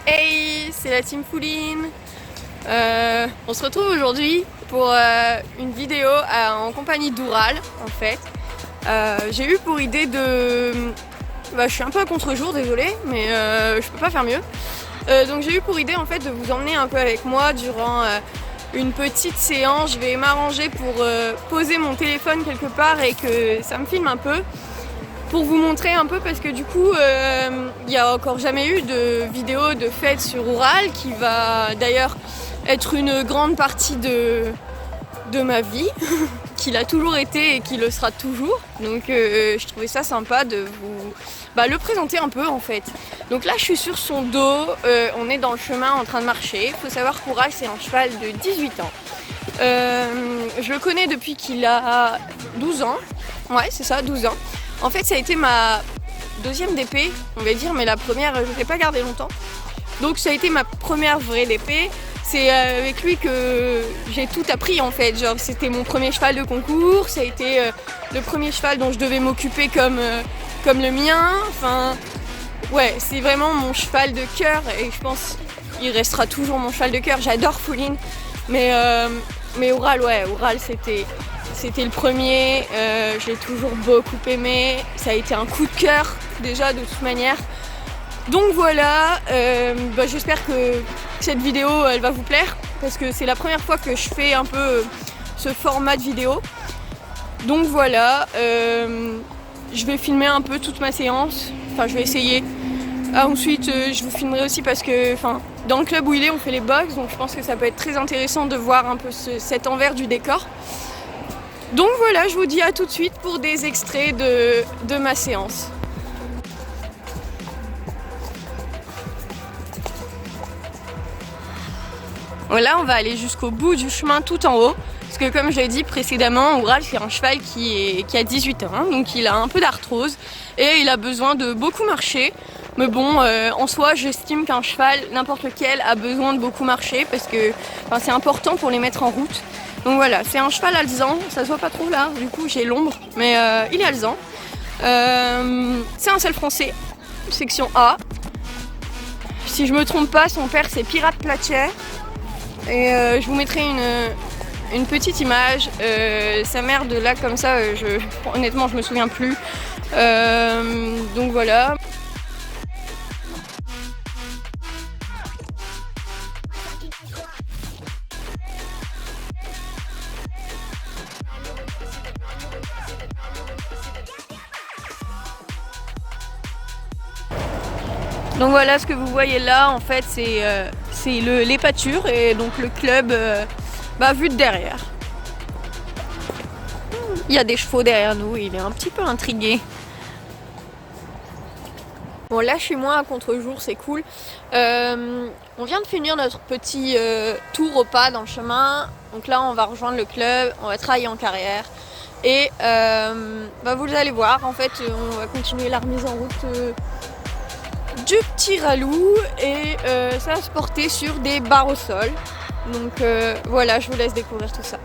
Hey, c'est la team Fouline. On se retrouve aujourd'hui pour une vidéo en compagnie d'Oural en fait. J'ai eu pour idée de... je suis un peu à contre-jour, désolée, mais je peux pas faire mieux. Donc j'ai eu pour idée en fait de vous emmener un peu avec moi durant une petite séance. Je vais m'arranger pour poser mon téléphone quelque part et que ça me filme un peu. Pour vous montrer un peu, parce que du coup il n'y a encore jamais eu de vidéo de fête sur Oural, qui va d'ailleurs être une grande partie de ma vie, qu'il a toujours été et qui le sera toujours. Donc je trouvais ça sympa de vous le présenter un peu en fait. Donc là je suis sur son dos, on est dans le chemin en train de marcher. Il faut savoir qu'Oural c'est un cheval de 18 ans. Je le connais depuis qu'il a 12 ans. Ouais c'est ça, 12 ans. En fait ça a été ma deuxième DP, on va dire, mais la première je ne l'ai pas gardée longtemps. Donc ça a été ma première vraie DP. C'est avec lui que j'ai tout appris en fait. Genre c'était mon premier cheval de concours, ça a été le premier cheval dont je devais m'occuper comme le mien. Enfin ouais, c'est vraiment mon cheval de cœur et je pense qu'il restera toujours mon cheval de cœur. J'adore Fouline, mais Oural, ouais, Oural c'était le premier, je l'ai toujours beaucoup aimé, ça a été un coup de cœur déjà de toute manière. Donc voilà, j'espère que cette vidéo elle va vous plaire, parce que c'est la première fois que je fais un peu ce format de vidéo. Donc voilà, je vais filmer un peu toute ma séance, enfin je vais essayer. Ensuite je vous filmerai aussi parce que dans le club où il est on fait les box, donc je pense que ça peut être très intéressant de voir un peu cet envers du décor. Donc voilà, je vous dis à tout de suite pour des extraits de ma séance. Là on va aller jusqu'au bout du chemin tout en haut, parce que comme je l'ai dit précédemment, Oural c'est un cheval qui a 18 ans, hein, donc il a un peu d'arthrose et il a besoin de beaucoup marcher. Mais bon, en soi j'estime qu'un cheval, n'importe lequel, a besoin de beaucoup marcher, parce que c'est important pour les mettre en route. Donc voilà, c'est un cheval alezan, ça se voit pas trop là, du coup j'ai l'ombre, mais il est alezan. C'est un seul français, section A. Si je me trompe pas, son père c'est Pirate Platcher. Et je vous mettrai une petite image. Sa mère de là comme ça, honnêtement je me souviens plus. Donc voilà. Donc voilà, ce que vous voyez là en fait c'est les pâtures et donc le club vu de derrière. Il y a des chevaux derrière nous, il est un petit peu intrigué. Bon là je suis moins à contre-jour, c'est cool. On vient de finir notre petit tour au pas dans le chemin. Donc là on va rejoindre le club, on va travailler en carrière. Et vous allez voir, en fait on va continuer la remise en route du petit ralou et ça va se porter sur des barres au sol. Donc voilà, je vous laisse découvrir tout ça.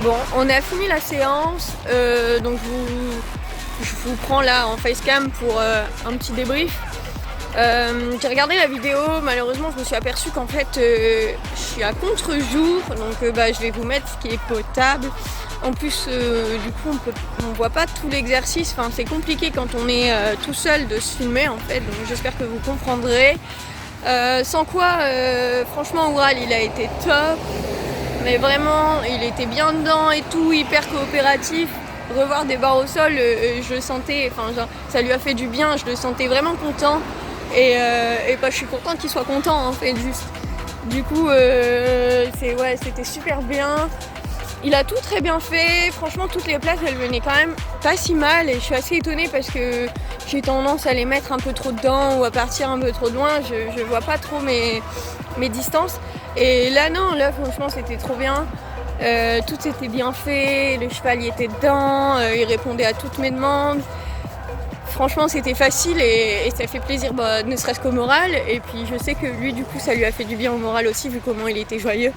Bon, on a fini la séance, donc je vous prends là en facecam pour un petit débrief. J'ai regardé la vidéo, malheureusement je me suis aperçue qu'en fait je suis à contre-jour, donc je vais vous mettre ce qui est potable. En plus du coup on voit pas tout l'exercice, enfin, c'est compliqué quand on est tout seul de se filmer en fait, donc j'espère que vous comprendrez. Sans quoi franchement Oural il a été top, mais vraiment il était bien dedans et tout, hyper coopératif. Revoir des barres au sol, je le sentais, enfin genre, ça lui a fait du bien, je le sentais vraiment content. Et je suis contente qu'il soit content en fait juste. Du coup c'était super bien. Il a tout très bien fait. Franchement toutes les places elles venaient quand même pas si mal et je suis assez étonnée parce que j'ai tendance à les mettre un peu trop dedans ou à partir un peu trop de loin. Je vois pas trop mes distances. Et là non, là franchement c'était trop bien. Tout était bien fait, le cheval y était dedans, il répondait à toutes mes demandes. Franchement c'était facile et ça fait plaisir, ne serait-ce qu'au moral. Et puis je sais que lui du coup ça lui a fait du bien au moral aussi vu comment il était joyeux.